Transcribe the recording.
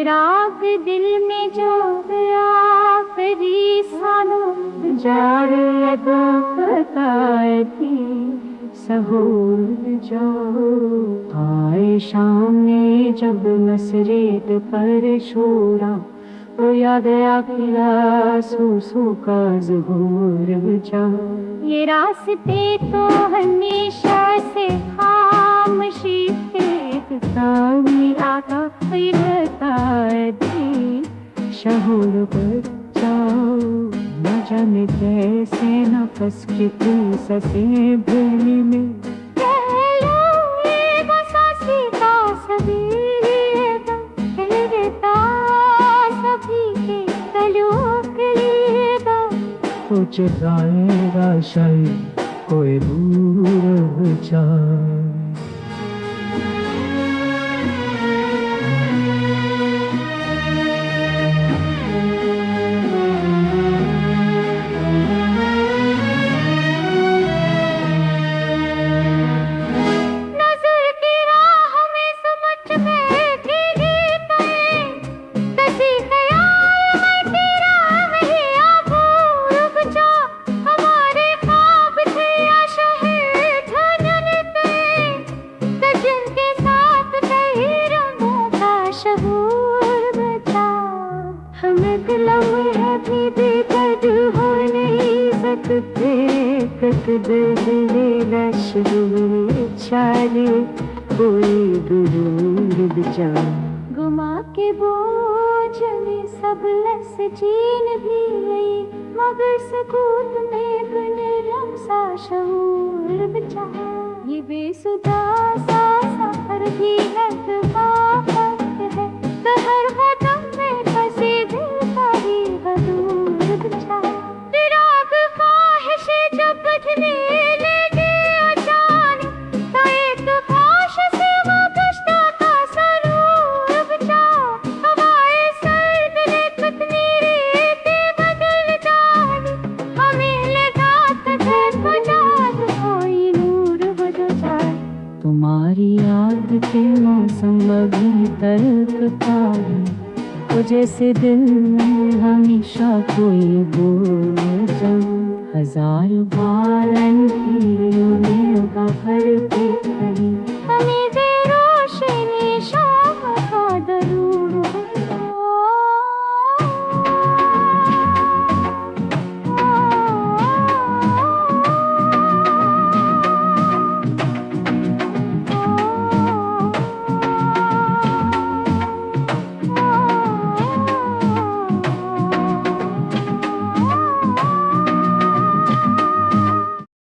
चिराग दिल में जो आखिरी सानो जारे बताए थी सहूर जाओ। आए शाम ने जब मसरेत पर शोरा तो याद आया सूसू का ज़हूर बचा। ये रास्ते तो हमेशा से खामोशी पे तावी आका बताए थी शहूर पर जाओ। न जाने कैसे नफस कितनी ससे भूमि में कुछ जाएगा शायद कोई दूर जाए। गुमा के बोझ में सब लस जीन भी गई मगर सकूत में बिन रमसा शऊर बचा। ये बेसुधा सा सफर भी है है तो हर कदम में फंसे दिल का ही हदूर बचा। फिराक ख्वाहिश जब बजने लगे अचानक तो एक ख्वाहिश से वो कश्ता का सरूर बचा। हवाएं सर्द ने कितनी रेतें बदल डाली हमें लगा कदर बजा कोई नूर बजा जाए। तुम्हारी याद के मौसम अभी तड़पता है तो जैसे दिल में हमेशा कोई बोल जाऊं। हजार बार अंधेरों में का फर्क कहीं